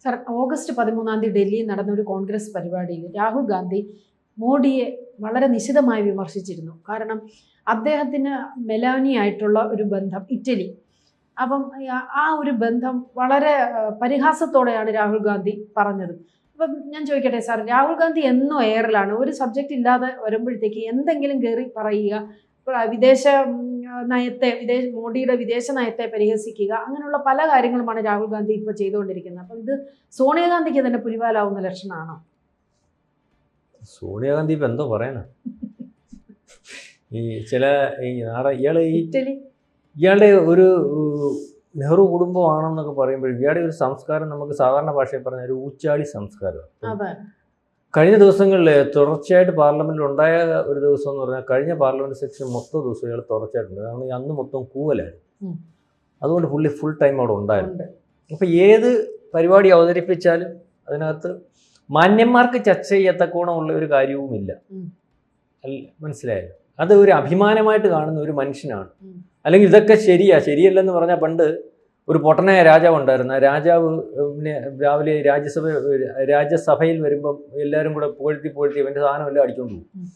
Sir, August 13 ഡൽഹിയിൽ നടന്ന ഒരു കോൺഗ്രസ് പരിപാടിയിൽ രാഹുൽ ഗാന്ധി മോഡിയെ വളരെ നിശിതമായി വിമർശിച്ചിരുന്നു. കാരണം അദ്ദേഹത്തിന് മെലാനിയായിട്ടുള്ള ഒരു ബന്ധം ഇറ്റലി, അപ്പം ആ ഒരു ബന്ധം വളരെ പരിഹാസത്തോടെയാണ് രാഹുൽ ഗാന്ധി പറഞ്ഞത്. അപ്പം ഞാൻ ചോദിക്കട്ടെ സാർ, രാഹുൽ ഗാന്ധി എന്നും എയറിലാണ്, ഒരു സബ്ജക്റ്റ് ഇല്ലാതെ വരുമ്പോഴത്തേക്ക് എന്തെങ്കിലും കയറി പറയുക, വിദേശ നയത്തെ മോഡിയുടെ വിദേശ നയത്തെ പരിഹസിക്കുക, അങ്ങനെയുള്ള പല കാര്യങ്ങളുമാണ് രാഹുൽ ഗാന്ധി ഇപ്പോൾ ചെയ്തുകൊണ്ടിരിക്കുന്നത്. അപ്പം ഇത് സോണിയാഗാന്ധിക്ക് തന്നെ പുലിവാലാവുന്ന ലക്ഷണമാണോ? സോണിയാഗാന്ധി ഇപ്പം എന്തോ പറയാനാ, ഈ ചില ഇയാളുടെ ഒരു നെഹ്റു കുടുംബമാണെന്നൊക്കെ പറയുമ്പോൾ ഇയാളുടെ ഒരു സംസ്കാരം നമുക്ക് സാധാരണ ഭാഷയിൽ പറഞ്ഞ ഒരു ഊച്ചാളി സംസ്കാരമാണ്. കഴിഞ്ഞ ദിവസങ്ങളിൽ തുടർച്ചയായിട്ട് പാർലമെന്റിൽ ഉണ്ടായ ഒരു ദിവസം എന്ന് പറഞ്ഞാൽ കഴിഞ്ഞ പാർലമെന്റ് സെക്ഷൻ മൊത്തം ദിവസം ഇയാൾ തുടർച്ചയായിട്ടുണ്ട്. കാരണം അന്ന് മൊത്തം കൂവലായിരുന്നു. അതുകൊണ്ട് പുള്ളി ഫുൾ ടൈം അവിടെ ഉണ്ടായിരുന്നു. അപ്പം ഏത് പരിപാടി അവതരിപ്പിച്ചാലും അതിനകത്ത് മാന്യന്മാർക്ക് ചർച്ച ചെയ്യത്തക്കോണമുള്ള ഒരു കാര്യവുമില്ല. മനസ്സിലായോ? അത് ഒരു അഭിമാനമായിട്ട് കാണുന്ന ഒരു മനുഷ്യനാണ്. അല്ലെങ്കിൽ ഇതൊക്കെ ശരിയല്ലെന്ന് പറഞ്ഞാൽ പണ്ട് ഒരു പൊട്ടനായ രാജാവ് ഉണ്ടായിരുന്നു. ആ രാജാവ് രാവിലെ രാജ്യസഭയിൽ വരുമ്പം എല്ലാവരും കൂടെ പുകഴ്ത്തി അവൻ്റെ സാധനം എല്ലാം അടിച്ചുകൊണ്ട് പോകും.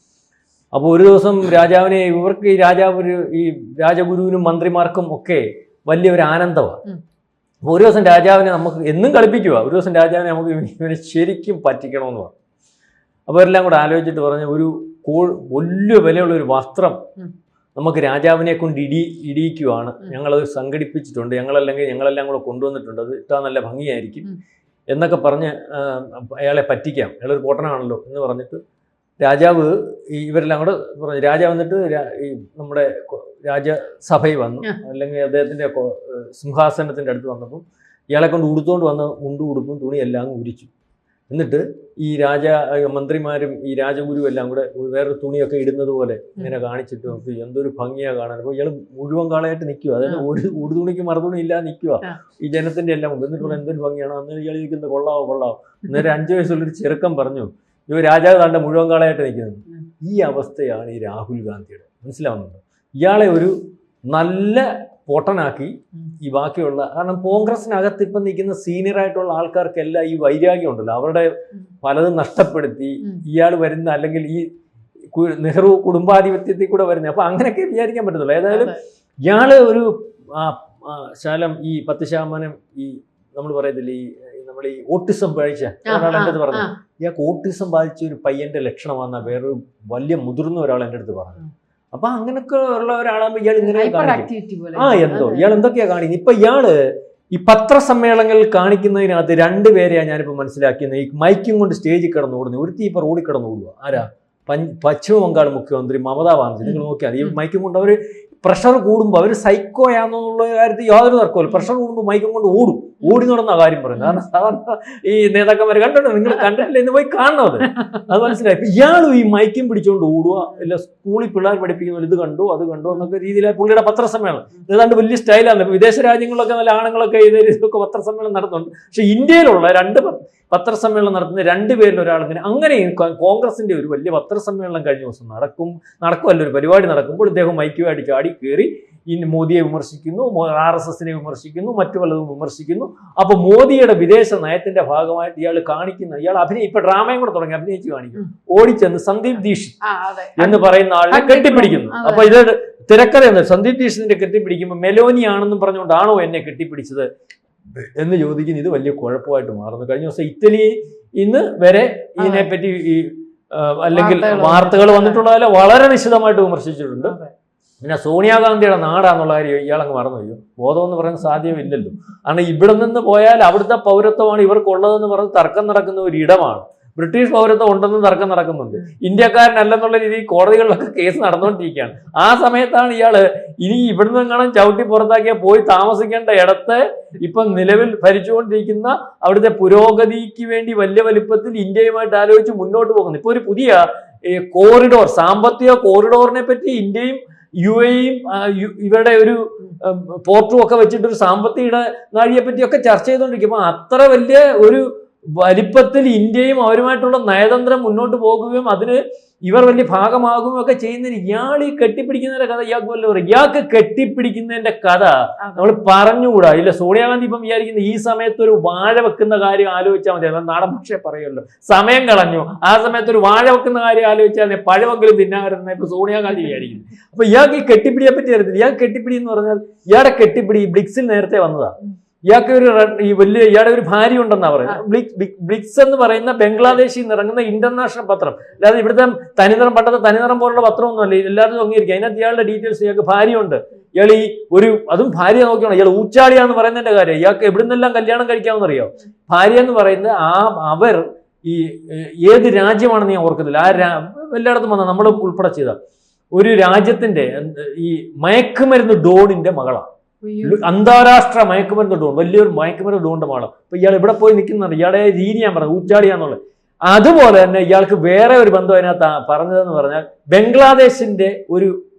അപ്പോൾ ഒരു ദിവസം രാജാവിനെ ഈ രാജഗുരുവിനും മന്ത്രിമാർക്കും ഒക്കെ വലിയൊരു ആനന്ദമാണ്. അപ്പോൾ ഒരു ദിവസം രാജാവിനെ നമുക്ക് എന്നും കളിപ്പിക്കുക, ഒരു ദിവസം രാജാവിനെ നമുക്ക് ഇവനെ ശരിക്കും പറ്റിക്കണമെന്ന് പറഞ്ഞു. അപ്പോൾ എല്ലാം കൂടെ ആലോചിച്ചിട്ട് പറഞ്ഞ ഒരു വലിയ വിലയുള്ള ഒരു വസ്ത്രം നമുക്ക് രാജാവിനെ കൊണ്ട് ഇടിയിക്കുവാണ്, ഞങ്ങളത് സംഘടിപ്പിച്ചിട്ടുണ്ട്, ഞങ്ങളെല്ലാം കൂടെ കൊണ്ടുവന്നിട്ടുണ്ട്, അത് ഇട്ടാൽ നല്ല ഭംഗിയായിരിക്കും എന്നൊക്കെ പറഞ്ഞ് അയാളെ പറ്റിക്കാം, അയാളൊരു പൊട്ടനാണല്ലോ എന്ന് പറഞ്ഞിട്ട് രാജാവ് ഇവരെല്ലാം കൂടെ പറഞ്ഞു. രാജാവ് വന്നിട്ട് ഈ നമ്മുടെ രാജ്യസഭയിൽ വന്നു, അല്ലെങ്കിൽ അദ്ദേഹത്തിൻ്റെ സിംഹാസനത്തിൻ്റെ അടുത്ത് വന്നപ്പോൾ ഇയാളെ കൊണ്ട് ഉടുത്തോണ്ട് വന്ന് ഉടുപ്പും തുണി എല്ലാം ഉരിച്ചു. എന്നിട്ട് ഈ മന്ത്രിമാരും ഈ രാജഗുരു എല്ലാം കൂടെ വേറൊരു തുണിയൊക്കെ ഇടുന്നത് പോലെ ഇങ്ങനെ കാണിച്ചിട്ട് നോക്കി എന്തൊരു ഭംഗിയാണ് കാണാൻ. അപ്പോൾ ഇയാൾ മുഴുവൻ കാളായിട്ട് നിൽക്കുക, അതായത് ഒരു തുണിക്ക് മറുതുണി ഇല്ലാതെ നിൽക്കുക ഈ ജനത്തിൻ്റെ എല്ലാം മുമ്പ്. എന്നിട്ട് എന്തൊരു ഭംഗിയാണ് അന്ന് ഇയാൾ ഇരിക്കുന്നത്, കൊള്ളാവോ. അന്നേരം 5 വയസ്സുള്ളൊരു ചെറുക്കം പറഞ്ഞു, ഇവ രാജാവ് താണ്ട മുഴുവൻ കാളായിട്ട് നിൽക്കുന്നത്. ഈ അവസ്ഥയാണ് ഈ രാഹുൽ ഗാന്ധിയുടെ. മനസ്സിലാവുന്നുണ്ടോ? ഇയാളെ ഒരു നല്ല പൊട്ടനാക്കി ഈ ബാക്കിയുള്ള, കാരണം കോൺഗ്രസിനകത്ത് ഇപ്പം നിൽക്കുന്ന സീനിയറായിട്ടുള്ള ആൾക്കാർക്കെല്ലാം ഈ വൈരാഗ്യം ഉണ്ടല്ലോ, അവരുടെ പലതും നഷ്ടപ്പെടുത്തി ഇയാൾ വരുന്ന, അല്ലെങ്കിൽ ഈ നെഹ്റു കുടുംബാധിപത്യത്തിൽ കൂടെ വരുന്നത്. അപ്പം അങ്ങനെയൊക്കെ വിചാരിക്കാൻ പറ്റത്തുള്ളൂ. ഏതായാലും ഇയാള് ഒരു ശാലം ഈ 10% ഈ നമ്മൾ പറയത്തില്ലേ, നമ്മൾ ഈ ഓട്ടിസം ബാധിച്ച ഒരാൾ എൻ്റെ അടുത്ത് പറഞ്ഞു, ഇയാൾക്ക് ഓട്ടിസം ബാധിച്ച ഒരു പയ്യന്റെ ലക്ഷണമാണെന്നാ വേറൊരു വലിയ മുതിർന്ന ഒരാൾ എൻ്റെ അടുത്ത് പറഞ്ഞു. അപ്പൊ അങ്ങനെയൊക്കെ ഉള്ള ഒരാളാകുമ്പോൾ ഇയാൾ ഇങ്ങനെ ഇയാൾ എന്തൊക്കെയാ കാണിക്കുന്നത്. ഇപ്പൊ ഇയാള് ഈ പത്രസമ്മേളനങ്ങളിൽ കാണിക്കുന്നതിനകത്ത് 2 പേരെയാണ് ഞാനിപ്പോ മനസ്സിലാക്കിയത്. ഈ മൈക്കും കൊണ്ട് സ്റ്റേജിൽ കിടന്ന് ഓടുന്നത്. ഒരുത്തി ഇപ്പൊ റോഡിൽ കിടന്ന് ഓടുക ആരാ? പശ്ചിമ ബംഗാൾ മുഖ്യമന്ത്രി മമതാ ബാനർജി. നിങ്ങൾ നോക്കിയാൽ ഈ മൈക്കും കൊണ്ട് അവര് പ്രഷർ കൂടുമ്പോൾ അവർ സൈക്കോയാണെന്നുള്ള കാര്യത്തിൽ യാതൊരു തർക്കമില്ല. പ്രഷർ കൂടുമ്പോൾ മൈക്കും കൊണ്ട് ഓടി നടന്ന കാര്യം പറയുന്നത്. കാരണം സാധാരണ ഈ നേതാക്കന്മാർ കണ്ടിട്ടുണ്ട്, നിങ്ങൾ കണ്ടിട്ടില്ല എന്ന് പോയി കാണണം. അത് മനസ്സിലായി. ഇയാളും ഈ മൈക്കും പിടിച്ചുകൊണ്ട് ഓടുക, ഇല്ല സ്കൂളിൽ പിള്ളേർ പഠിപ്പിക്കുന്ന ഇത് കണ്ടു അത് കണ്ടു എന്നൊക്കെ രീതിയിലായി പുള്ളിയുടെ പത്രസമ്മേളനം. ഏതാണ്ട് വലിയ സ്റ്റൈലാണ്. വിദേശ രാജ്യങ്ങളിലൊക്കെ നല്ല ആണുങ്ങളൊക്കെ ഇതൊക്കെ പത്രസമ്മേളനം നടത്തുന്നുണ്ട്. പക്ഷെ ഇന്ത്യയിലുള്ള 2 പത്രസമ്മേളനം നടത്തുന്ന 2 പേരിൽ ഒരാളിങ്ങനെ അങ്ങനെയും കോൺഗ്രസിന്റെ ഒരു വലിയ പത്രസമ്മേളനം കഴിഞ്ഞ ദിവസം നടക്കുമല്ല, ഒരു പരിപാടി നടക്കുമ്പോൾ ഇദ്ദേഹം മൈക്കുമായിട്ട് ചാടി കയറി ഈ മോദിയെ വിമർശിക്കുന്നു, RSSനെ വിമർശിക്കുന്നു, മറ്റു പലതും വിമർശിക്കുന്നു. അപ്പൊ മോദിയുടെ വിദേശ നയത്തിന്റെ ഭാഗമായിട്ട് ഇയാൾ ഇപ്പൊ ഡ്രാമയും കൂടെ തുടങ്ങി അഭിനയിച്ച് കാണിക്കും. ഓടിച്ചെന്ന് സന്ദീപ് ദീക്ഷിത് എന്ന് പറയുന്ന ആളിനെ കെട്ടിപ്പിടിക്കുന്നു. അപ്പൊ ഇത് തിരക്കഥ സന്ദീപ് ദീക്ഷിതിന്റെ കെട്ടിപ്പിടിക്കുമ്പോൾ മെലോനി ആണെന്നും പറഞ്ഞുകൊണ്ടാണോ എന്നെ കെട്ടിപ്പിടിച്ചത് എന്ന് ചോദിക്കുന്നു. ഇത് വലിയ കുഴപ്പമായിട്ട് മാറുന്നു. കഴിഞ്ഞ ദിവസം ഇറ്റലി ഇന്ന് വരെ ഇതിനെപ്പറ്റി ഈ അല്ലെങ്കിൽ വാർത്തകൾ വന്നിട്ടുള്ളതിൽ വളരെ നിശ്ചിതമായിട്ട് വിമർശിച്ചിട്ടുണ്ട്. പിന്നെ സോണിയാഗാന്ധിയുടെ നാടാന്നുള്ള കാര്യം ഇയാളങ്ങ് മറന്നുപോയോ? ബോധമെന്ന് പറയുന്ന സാധ്യമില്ലല്ലോ. കാരണം ഇവിടെ നിന്ന് പോയാൽ അവിടുത്തെ പൗരത്വമാണ് ഇവർക്കുള്ളതെന്ന് പറഞ്ഞ് തർക്കം നടക്കുന്ന ഒരു ഇടമാണ്. ബ്രിട്ടീഷ് പൗരത്വം ഉണ്ടെന്ന് തർക്കം നടക്കുന്നുണ്ട്. ഇന്ത്യക്കാരനല്ലെന്നുള്ള രീതിയിൽ കോടതികളിലൊക്കെ കേസ് നടന്നുകൊണ്ടിരിക്കുകയാണ്. ആ സമയത്താണ് ഇയാള് ഇനി ഇവിടുന്ന് എങ്ങാനും ചവിട്ടി പുറത്താക്കിയാൽ പോയി താമസിക്കേണ്ട ഇടത്ത് ഇപ്പം നിലവിൽ ഭരിച്ചുകൊണ്ടിരിക്കുന്ന അവിടുത്തെ പുരോഗതിക്ക് വേണ്ടി വലിയ വലിപ്പത്തിൽ ഇന്ത്യയുമായിട്ട് ആലോചിച്ച് മുന്നോട്ട് പോകുന്നു. ഇപ്പൊ ഒരു പുതിയ കോറിഡോർ, സാമ്പത്തിക കോറിഡോറിനെ പറ്റി ഇന്ത്യയും UAEയും ഇവരുടെ ഒരു പോർട്ടും ഒക്കെ വെച്ചിട്ടൊരു സാമ്പത്തിക ഇടനാഴിയെ പറ്റിയൊക്കെ ചർച്ച ചെയ്തുകൊണ്ടിരിക്കും. അപ്പൊ അത്ര വലിയ ഒരു വലിപ്പത്തിൽ ഇന്ത്യയും അവരുമായിട്ടുള്ള നയതന്ത്രം മുന്നോട്ട് പോകുകയും അതിന് ഇവർ വലിയ ഭാഗമാകുകയും ഒക്കെ ചെയ്യുന്നതിന് ഇയാൾ ഈ കെട്ടിപ്പിടിക്കുന്നതിന്റെ കഥ ഇയാൾക്ക് വല്ല പറയും. ഇയാൾക്ക് കെട്ടിപ്പിടിക്കുന്നതിന്റെ കഥ നമ്മൾ പറഞ്ഞുകൂടാ. ഇല്ല, സോണിയാഗാന്ധി ഇപ്പം വിചാരിക്കുന്ന ഈ സമയത്ത് ഒരു വാഴ വെക്കുന്ന കാര്യം ആലോചിച്ചാൽ മതി. നാടൻ പക്ഷേ പറയുമല്ലോ, സമയം കളഞ്ഞു, ആ സമയത്ത് ഒരു വാഴ വെക്കുന്ന കാര്യം ആലോചിച്ചാൽ മതി, പഴമെങ്കിലും തിന്നാറുന്ന ഇപ്പൊ സോണിയാഗാന്ധി വിചാരിക്കുന്നു. അപ്പൊ ഇയാൾക്ക് ഈ കെട്ടിപ്പിടിയെ പറ്റി അറിയത്തില്ല. ഇയാൾക്ക് കെട്ടിപ്പിടി എന്ന് പറഞ്ഞാൽ ഇയാളുടെ കെട്ടിപ്പിടി ബ്ലിക്സിൽ നേരത്തെ വന്നതാ. ഇയാൾക്ക് ഇയാളുടെ ഒരു ഭാര്യ ഉണ്ടെന്നാ പറയുന്നത്. ബ്ലിക്സ് എന്ന് പറയുന്ന ബംഗ്ലാദേശിൽ നിന്ന് ഇറങ്ങുന്ന ഇന്റർനാഷണൽ പത്രം, അല്ലാതെ ഇവിടുത്തെ തനിനിറം പണ്ടത്തെ തനിനിറം പോലുള്ള പത്രമൊന്നുമല്ല, എല്ലാവരും അംഗീകരിക്കുക. അതിനകത്ത് ഇയാളുടെ ഡീറ്റെയിൽസ്, ഇയാൾക്ക് ഭാര്യ ഉണ്ട്, ഇയാൾ ഈ അതും ഭാര്യ നോക്കിയാണ്, ഇയാൾ ഊച്ചാളിയാന്ന് പറയുന്നതിന്റെ കാര്യം. ഇയാൾക്ക് എവിടുന്നെല്ലാം കല്യാണം കഴിക്കാമെന്നറിയോ? ഭാര്യ എന്ന് പറയുന്നത് അവർ ഈ ഏത് രാജ്യമാണെന്ന് ഞാൻ ഓർക്കുന്നില്ല, എല്ലായിടത്തും വന്ന നമ്മൾ ഉൾപ്പെടെ ചെയ്ത ഒരു രാജ്യത്തിന്റെ ഈ മയക്കുമരുന്ന് ഡോണിന്റെ മകളാണ്. അന്താരാഷ്ട്ര മയക്കുമരുന്ന് ഡോൺ, വലിയൊരു മയക്കുമരുന്ന് ഡോണിന്റെ മകളാണ്. അപ്പൊ ഇയാൾ ഇവിടെ പോയി നിൽക്കുന്നുണ്ട്. ഇയാളെ രീതി ഞാൻ പറഞ്ഞു ഊച്ചാളിയാന്നുള്ളത്. അതുപോലെ തന്നെ ഇയാൾക്ക് വേറെ ഒരു ബന്ധം അതിനകത്ത് പറഞ്ഞതെന്ന് പറഞ്ഞാൽ ബംഗ്ലാദേശിന്റെ ഒരു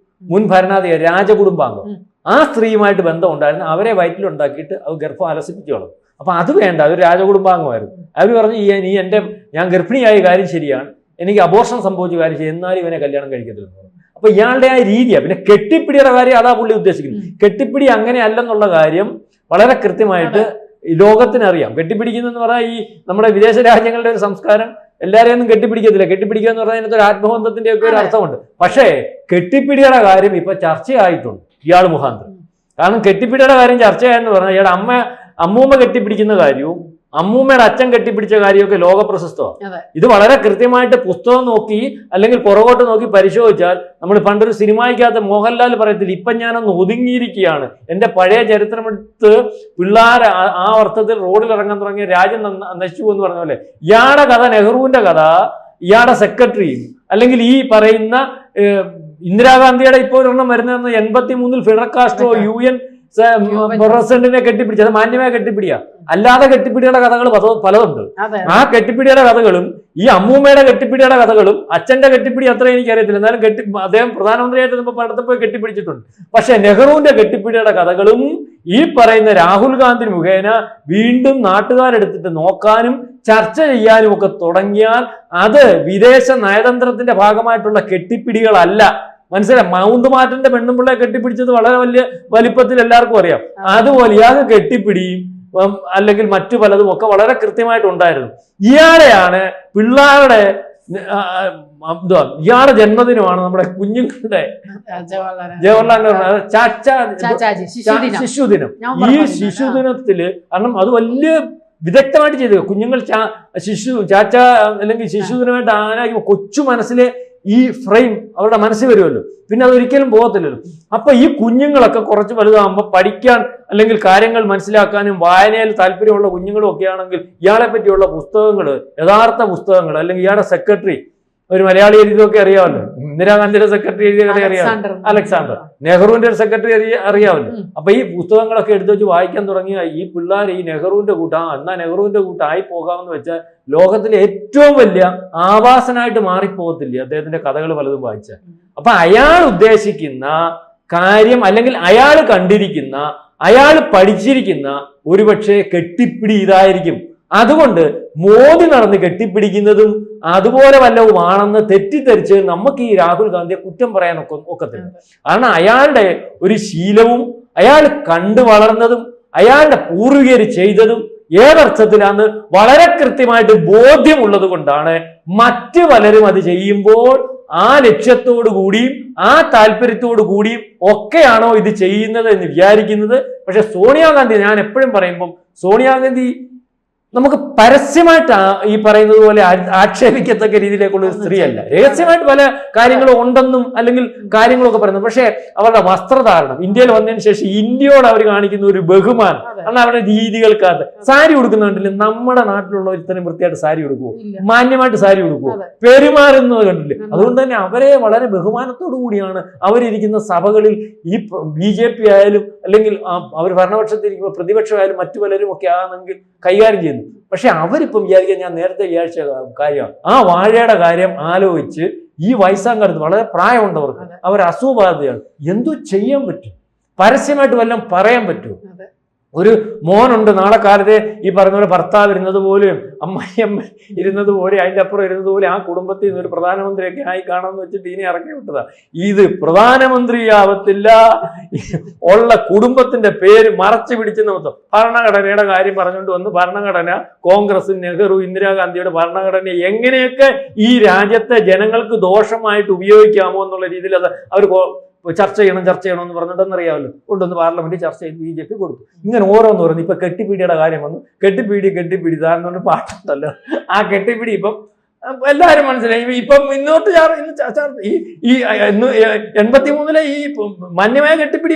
മുൻ ഭരണാധികാരി രാജകുടുംബാംഗം, ആ സ്ത്രീയുമായിട്ട് ബന്ധം ഉണ്ടായിരുന്നു. അവരെ വയറ്റിലുണ്ടാക്കിയിട്ട് അത് ഗർഭം അലസിപ്പിച്ചോളും. അപ്പൊ അത് വേണ്ട, അതൊരു രാജകുടുംബാംഗമായിരുന്നു. അവർ പറഞ്ഞു ഞാൻ ഗർഭിണിയായ കാര്യം ശരിയാണ്, എനിക്ക് അബോർഷൻ സംഭവിച്ച കാര്യം ശരി, എന്നാലും ഇവനെ കല്യാണം കഴിക്കത്തില്ല. അപ്പൊ ഇയാളുടെ ആ രീതിയാണ്. പിന്നെ കെട്ടിപ്പിടിയുടെ കാര്യം അതാ പുള്ളി ഉദ്ദേശിക്കുന്നത്. കെട്ടിപ്പിടി അങ്ങനെ അല്ലെന്നുള്ള കാര്യം വളരെ കൃത്യമായിട്ട് ലോകത്തിനറിയാം. കെട്ടിപ്പിടിക്കുന്നതെന്ന് പറഞ്ഞാൽ ഈ നമ്മുടെ വിദേശ രാജ്യങ്ങളുടെ ഒരു സംസ്കാരം എല്ലാവരെയും ഒന്നും കെട്ടിപ്പിടിക്കത്തില്ല. കെട്ടിപ്പിടിക്കുക എന്ന് പറഞ്ഞാൽ അതിനകത്ത് ഒരു ആത്മബന്ധത്തിന്റെ ഒക്കെ ഒരു അർത്ഥമുണ്ട്. പക്ഷേ കെട്ടിപ്പിടിയുടെ കാര്യം ഇപ്പൊ ചർച്ചയായിട്ടുണ്ട് ഇയാൾ മുഖാന്തരം. കാരണം കെട്ടിപ്പിടിയുടെ കാര്യം ചർച്ചയായെന്ന് പറഞ്ഞാൽ ഇയാളുടെ അമ്മൂമ്മ കെട്ടിപ്പിടിക്കുന്ന കാര്യവും അമ്മൂമ്മയുടെ അച്ഛൻ കെട്ടിപ്പിടിച്ച കാര്യമൊക്കെ ലോക പ്രശസ്തമാണ്. ഇത് വളരെ കൃത്യമായിട്ട് പുസ്തകം നോക്കി അല്ലെങ്കിൽ പുറകോട്ട് നോക്കി പരിശോധിച്ചാൽ നമ്മൾ പണ്ടൊരു സിനിമയ്ക്കകത്ത് മോഹൻലാൽ പറയത്തില്ല, ഇപ്പം ഞാനൊന്ന് ഒതുങ്ങിയിരിക്കുകയാണ്, എൻ്റെ പഴയ ചരിത്രമെടുത്ത് പിള്ളേർ ആ അർത്ഥത്തിൽ റോഡിൽ ഇറങ്ങാൻ തുടങ്ങിയ രാജ്യം നശിച്ചു എന്ന് പറഞ്ഞ പോലെ ഇയാളുടെ കഥ, നെഹ്റുവിന്റെ കഥ, ഇയാളുടെ സെക്രട്ടറിയും അല്ലെങ്കിൽ ഈ പറയുന്ന ഇന്ദിരാഗാന്ധിയുടെ ഇപ്പോൾ ഒരെണ്ണം വരുന്നതെന്ന് 83 ഫിഡൽ കാസ്ട്രോ UN പ്രസിഡന്റിനെ കെട്ടിപ്പിടിച്ചത് മാന്യമായ കെട്ടിപ്പിടിയാ. അല്ലാതെ കെട്ടിപ്പിടിയുടെ കഥകൾ പലതുണ്ട്. ആ കെട്ടിപ്പിടിയുടെ കഥകളും ഈ അമ്മൂമ്മയുടെ കെട്ടിപ്പിടിയുടെ കഥകളും അച്ഛന്റെ കെട്ടിപ്പിടി അത്ര എനിക്കറിയത്തില്ല. എന്നാലും അദ്ദേഹം പ്രധാനമന്ത്രിയായിട്ട് പണ്ടത്തെ പോയി കെട്ടിപ്പിടിച്ചിട്ടുണ്ട്. പക്ഷെ നെഹ്റുവിന്റെ കെട്ടിപ്പിടിയുടെ കഥകളും ഈ പറയുന്ന രാഹുൽ ഗാന്ധി മുഖേന വീണ്ടും നാട്ടുകാരെടുത്തിട്ട് നോക്കാനും ചർച്ച ചെയ്യാനും ഒക്കെ തുടങ്ങിയാൽ അത് വിദേശ നയതന്ത്രത്തിന്റെ ഭാഗമായിട്ടുള്ള കെട്ടിപ്പിടികളല്ല. മനസ്സിലായി? മൗണ്ട് മാറ്റന്റെ പെണ്ണും പിള്ളയെ കെട്ടിപ്പിടിച്ചത് വളരെ വലിയ വലിപ്പത്തിൽ എല്ലാവർക്കും അറിയാം. അതുപോലെ ഇയാൾക്ക് കെട്ടിപ്പിടിയും അല്ലെങ്കിൽ മറ്റു പലതും ഒക്കെ വളരെ കൃത്യമായിട്ട് ഉണ്ടായിരുന്നു. ഇയാളെയാണ് പിള്ളേരുടെ ഇയാളുടെ ജന്മദിനമാണ് നമ്മുടെ കുഞ്ഞുങ്ങളുടെ ജവഹർലാൽ നെഹ്റു ശിശുദിനം. ഈ ശിശുദിനത്തില് കാരണം അത് വലിയ വിദഗ്ധമായിട്ട് ചെയ്തു. കുഞ്ഞുങ്ങൾ ചാച്ച അല്ലെങ്കിൽ ശിശുദിനമായിട്ട് ആനാക്കി കൊച്ചു മനസ്സിലെ ഈ ഫ്രെയിം അവരുടെ മനസ്സിൽ വരുമല്ലോ, പിന്നെ അതൊരിക്കലും പോകത്തില്ലല്ലോ. അപ്പൊ ഈ കുഞ്ഞുങ്ങളൊക്കെ കുറച്ച് വലുതാകുമ്പോൾ പഠിക്കാൻ അല്ലെങ്കിൽ കാര്യങ്ങൾ മനസ്സിലാക്കാനും വായനയിൽ താല്പര്യമുള്ള കുഞ്ഞുങ്ങളും ഒക്കെ ആണെങ്കിൽ ഇയാളെ പറ്റിയുള്ള പുസ്തകങ്ങൾ, യഥാർത്ഥ പുസ്തകങ്ങൾ, അല്ലെങ്കിൽ ഇയാളുടെ സെക്രട്ടറി ഒരു മലയാളി എഴുതിയതൊക്കെ അറിയാമല്ലോ, ഇന്ദിരാഗാന്ധിയുടെ സെക്രട്ടറി എഴുതിയ കഥ അറിയാമല്ലോ, അലക്സാണ്ടർ, നെഹ്റുവിന്റെ ഒരു സെക്രട്ടറി അറിയാമല്ലോ. അപ്പൊ ഈ പുസ്തകങ്ങളൊക്കെ എടുത്തു വെച്ച് വായിക്കാൻ തുടങ്ങിയ ഈ പിള്ളേർ ഈ നെഹ്റുവിന്റെ എന്നാ നെഹ്റുവിന്റെ കൂട്ടായി പോകാമെന്ന് വെച്ചാൽ ലോകത്തിലെ ഏറ്റവും വലിയ ആവാസനായിട്ട് മാറിപ്പോകത്തില്ലേ അദ്ദേഹത്തിന്റെ കഥകൾ പലതും വായിച്ചാൽ. അപ്പൊ അയാൾ ഉദ്ദേശിക്കുന്ന കാര്യം അല്ലെങ്കിൽ അയാൾ കണ്ടിരിക്കുന്ന അയാൾ പഠിച്ചിരിക്കുന്ന ഒരുപക്ഷെ കെട്ടിപ്പിടി ഇതായിരിക്കും. അതുകൊണ്ട് മോദി നടന്ന് കെട്ടിപ്പിടിക്കുന്നതും അതുപോലെ വല്ലവുമാണെന്ന് തെറ്റിദ്ധരിച്ച് നമുക്ക് ഈ രാഹുൽ ഗാന്ധിയെ കുറ്റം പറയാൻ ഒക്കത്തില്ല. കാരണം അയാളുടെ ഒരു ശീലവും അയാൾ കണ്ടു വളർന്നതും അയാളുടെ പൂർവികർ ചെയ്തതും ഏതർത്ഥത്തിലാന്ന് വളരെ കൃത്യമായിട്ട് ബോധ്യമുള്ളത് കൊണ്ടാണ് മറ്റു പലരും അത് ചെയ്യുമ്പോൾ ആ ലക്ഷ്യത്തോടു കൂടിയും ആ താല്പര്യത്തോടു കൂടിയും ഒക്കെയാണോ ഇത് ചെയ്യുന്നത് എന്ന് വിചാരിക്കുന്നത്. പക്ഷെ സോണിയാഗാന്ധി, ഞാൻ എപ്പോഴും പറയുമ്പം സോണിയാഗാന്ധി നമുക്ക് പരസ്യമായിട്ട് ഈ പറയുന്നത് പോലെ ആക്ഷേപിക്കത്തക്ക രീതിയിലേക്കുള്ള ഒരു സ്ത്രീയല്ല. രഹസ്യമായിട്ട് പല കാര്യങ്ങളും ഉണ്ടെന്നും അല്ലെങ്കിൽ കാര്യങ്ങളൊക്കെ പറയുന്നത്. പക്ഷേ അവരുടെ വസ്ത്രധാരണം, ഇന്ത്യയിൽ വന്നതിന് ശേഷം ഇന്ത്യയോട് അവർ കാണിക്കുന്ന ഒരു ബഹുമാനം, കാരണം അവരുടെ രീതികൾക്കകത്ത് സാരി ഉടുക്കുന്നുണ്ടല്ലേ, നമ്മുടെ നാട്ടിലുള്ള ഇത്രയും വൃത്തിയായിട്ട് സാരി ഉടുക്കുവോ, മാന്യമായിട്ട് സാരി ഉടുക്കുവോ, പെരുമാറുന്നത് കണ്ടില്ലേ? അതുകൊണ്ട് തന്നെ അവരെ വളരെ ബഹുമാനത്തോടു കൂടിയാണ് അവരിയ്ക്കുന്ന സഭകളിൽ ഈ BJP ആയാലും അല്ലെങ്കിൽ അവർ ഭരണപക്ഷത്തിരിക്കുമ്പോൾ പ്രതിപക്ഷമായാലും മറ്റു പലരും ഒക്കെ ആണെങ്കിൽ കൈകാര്യം ചെയ്യുന്നു. പക്ഷെ അവരിപ്പം വിചാരിക്കാൻ, ഞാൻ നേരത്തെ വിചാരിച്ച കാര്യമാണ്, ആ വാഴയുടെ കാര്യം ആലോചിച്ച് ഈ വയസ്സാങ്കാലത്ത് വളരെ പ്രായമുണ്ടവർക്ക് അവർ അസുഖബാധിതയാണ്, എന്തോ ചെയ്യാൻ പറ്റും? പരസ്യമായിട്ട് വല്ലതും പറയാൻ പറ്റുമോ? ഒരു മോനുണ്ട്, നാളെ കാലത്തെ ഈ പറഞ്ഞ പോലെ ഭർത്താവ് ഇരുന്നത് പോലെയും അമ്മയമ്മ ഇരുന്നത് പോലെ അതിൻ്റെ അപ്പുറം ഇരുന്നത് പോലെ ആ കുടുംബത്തിൽ നിന്ന് ഒരു പ്രധാനമന്ത്രിയൊക്കെ ആയി കാണാമെന്ന് വെച്ചിട്ട് ഇനി ഇറക്കി വിട്ടതാ. ഇത് പ്രധാനമന്ത്രിയാവത്തില്ല, ഉള്ള കുടുംബത്തിന്റെ പേര് മറച്ചു പിടിച്ചെന്ന് മൊത്തം. ഭരണഘടനയുടെ കാര്യം പറഞ്ഞുകൊണ്ട് വന്ന് ഭരണഘടന, കോൺഗ്രസ്, നെഹ്റു, ഇന്ദിരാഗാന്ധിയുടെ ഭരണഘടന എങ്ങനെയൊക്കെ ഈ രാജ്യത്തെ ജനങ്ങൾക്ക് ദോഷമായിട്ട് ഉപയോഗിക്കാമോ എന്നുള്ള രീതിയിൽ അത് അവർ ചർച്ച ചെയ്യണം എന്ന് പറഞ്ഞിട്ടെന്നറിയാമല്ലോ, കൊണ്ടുവന്ന് പാർലമെന്റിൽ ചർച്ച ചെയ്ത് BJP കൊടുത്തു. ഇങ്ങനെ ഓരോന്ന് പറഞ്ഞു. ഇപ്പൊ കെട്ടിപ്പീടിയുടെ കാര്യം വന്നു. കെട്ടിപ്പീടി താഴ്ന്നു പാട്ടുണ്ടല്ലോ, ആ കെട്ടിപ്പിടി ഇപ്പം എല്ലാവരും മനസ്സിലായി. ഇപ്പം ഇന്നോട്ട് ഈ 83 ഈ മാന്യമായ കെട്ടിപ്പിടി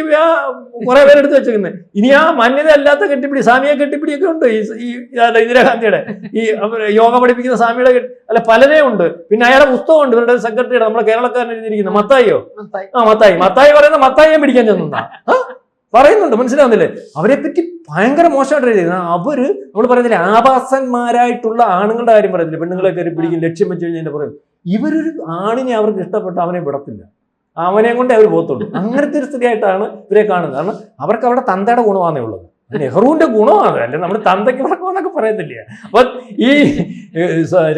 കുറെ പേരെടുത്ത് വെച്ചിരിക്കുന്നത്. ഇനി ആ മാന്യത അല്ലാത്ത കെട്ടിപ്പിടി, സാമിയ കെട്ടിപ്പിടിയൊക്കെ ഉണ്ട്. ഈ ഇന്ദിരാഗാന്ധിയുടെ ഈ യോഗ പഠിപ്പിക്കുന്ന സ്വാമിയുടെ അല്ല പലരേ ഉണ്ട്. പിന്നെ അയാളെ പുസ്തകമുണ്ട്, ഇവരുടെ സെക്രട്ടറിയുടെ, നമ്മുടെ കേരളക്കാരൻ എഴുതിയിരിക്കുന്നത്. മത്തായി പറയുന്ന മത്തായിയെ പിടിക്കാൻ ചെന്നാ പറയുന്നുണ്ട്, മനസ്സിലാവുന്നില്ലേ? അവരെ പറ്റി ഭയങ്കര മോശമായിട്ട് എഴുതിയത്. അവര് നമ്മൾ പറയുന്നില്ലേ, ആഭാസന്മാരായിട്ടുള്ള ആണുങ്ങളുടെ കാര്യം പറയത്തില്ല, പെണ്ണുങ്ങളെ കയറി പിടിക്കും ലക്ഷ്യം വെച്ച് കഴിഞ്ഞാൽ പറയും. ഇവരൊരു ആണിനെ അവർക്ക് ഇഷ്ടപ്പെട്ട അവനെ വിടത്തില്ല, അവനെ കൊണ്ടേ അവർ പോകത്തുള്ളൂ. അങ്ങനത്തെ ഒരു സ്ഥിതിയായിട്ടാണ് ഇവരെ കാണുന്നത്. കാരണം അവർക്ക് അവിടെ തന്തയുടെ ഗുണമാണേ ഉള്ളത്, നെഹ്റുവിന്റെ ഗുണമാണ്. അല്ലെ നമ്മൾ തന്തയ്ക്ക് വിടക്കുമെന്നൊക്കെ പറയത്തില്ല. അപ്പൊ ഈ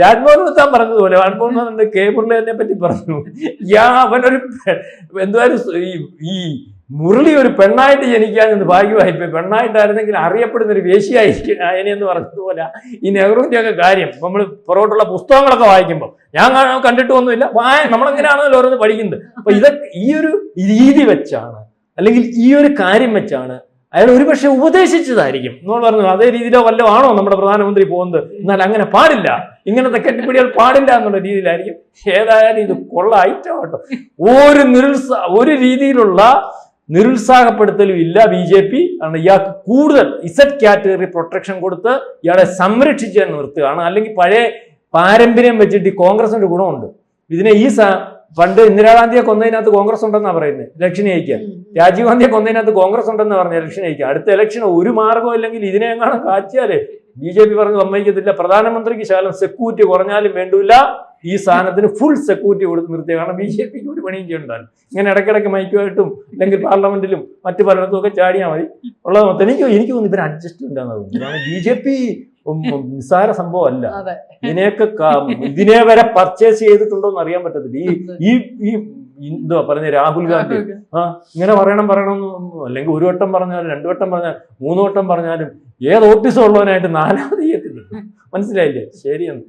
രാജ്മോഹൻ ഉത്താൻ പറഞ്ഞതുപോലെ, രാജ്മോഹൻ കെ മുരളീധരനെ പറ്റി പറഞ്ഞു, അവനൊരു എന്തായാലും ഈ മുരളി ഒരു പെണ്ണായിട്ട് ജനിക്കാനെന്ന് ഭാഗ്യമായിപ്പോയി. പെണ്ണായിട്ടായിരുന്നെങ്കിൽ അറിയപ്പെടുന്ന ഒരു വേശ്യയായിരിക്കും അതിനെന്ന് പറഞ്ഞതുപോലെ ഈ നെഹ്റുവിന്റെ ഒക്കെ കാര്യം നമ്മൾ പുറകോട്ടുള്ള പുസ്തകങ്ങളൊക്കെ വായിക്കുമ്പോൾ ഞാൻ കണ്ടിട്ട് ഒന്നുമില്ല, നമ്മളെങ്ങനെയാണല്ലോ ഓരോന്ന് പഠിക്കുന്നത്. അപ്പൊ ഇതൊക്കെ ഈ ഒരു രീതി വെച്ചാണ്, അല്ലെങ്കിൽ ഈ ഒരു കാര്യം വെച്ചാണ് അയാൾ ഒരുപക്ഷെ ഉപദേശിച്ചതായിരിക്കും. നമ്മൾ പറഞ്ഞു അതേ രീതിയിലോ വല്ലോ ആണോ നമ്മുടെ പ്രധാനമന്ത്രി പോകുന്നത്, എന്നാൽ അങ്ങനെ പാടില്ല, ഇങ്ങനത്തെ കെട്ടിപ്പിടികൾ പാടില്ല എന്നുള്ള രീതിയിലായിരിക്കും. ഏതായാലും ഇത് കൊള്ള ഐറ്റം കേട്ടോ. ഒരു രീതിയിലുള്ള നിരുത്സാഹപ്പെടുത്തലും ഇല്ല BJP. കാരണം ഇയാൾക്ക് കൂടുതൽ ഇസഡ് കാറ്റഗറി പ്രൊട്ടക്ഷൻ കൊടുത്ത് ഇയാളെ സംരക്ഷിച്ച് നിർത്തുകയാണ്. അല്ലെങ്കിൽ പഴയ പാരമ്പര്യം വെച്ചിട്ട് ഈ കോൺഗ്രസിന്റെ ഗുണമുണ്ട്. ഇതിനെ പണ്ട് ഇന്ദിരാഗാന്ധിയെ കൊന്നതിനകത്ത് കോൺഗ്രസ് ഉണ്ടെന്നാണ് പറയുന്നത്, ഇലക്ഷൻ ജയിക്കാൻ. രാജീവ് ഗാന്ധിയെ കൊന്നതിനകത്ത് കോൺഗ്രസ് ഉണ്ടെന്ന് പറഞ്ഞ ഇലക്ഷൻ ജയിക്കുക. അടുത്ത ഇലക്ഷൻ ഒരു മാർഗം ഇല്ലെങ്കിൽ ഇതിനെ എങ്ങാനും കാച്ചിയാലേ BJP പറഞ്ഞു സമ്മതിക്കത്തില്ല. പ്രധാനമന്ത്രിക്ക് ശാലം സെക്യൂരിറ്റി കുറഞ്ഞാലും വേണ്ടൂല, ഈ സാധനത്തിന് ഫുൾ സെക്യൂരിറ്റി കൊടുത്ത് നിർത്തിയ. കാരണം BJPക്ക് ഒരു പണിയും ചെയ്യണ്ടല്ലോ. ഇങ്ങനെ ഇടയ്ക്കിടയ്ക്ക് മൈക്കുമായിട്ടും അല്ലെങ്കിൽ പാർലമെന്റിലും മറ്റു പലയിടത്തും ഒക്കെ ചാടിയാൽ മതി. ഉള്ളത് മൊത്തം എനിക്ക് തോന്നുന്നു ഇവർ അഡ്ജസ്റ്റ്മെന്റ് ആണെന്ന് തോന്നുന്നു. കാരണം BJP നിസ്സാര സംഭവം അല്ല. ഇതിനെ വരെ പർച്ചേസ് ചെയ്തിട്ടുണ്ടോ എന്ന് അറിയാൻ പറ്റത്തില്ല. ഈ എന്തുവാ പറഞ്ഞ രാഹുൽ ഗാന്ധി ഇങ്ങനെ പറയണം അല്ലെങ്കിൽ ഒരു വട്ടം പറഞ്ഞാലും 2 വട്ടം പറഞ്ഞാലും 3 വട്ടം പറഞ്ഞാലും ഏത് ഓഫീസും ഉള്ളവനായിട്ട് 4ാമത് ചെയ്യത്തില്ല. മനസ്സിലായില്ലേ? ശരിയെന്ന്.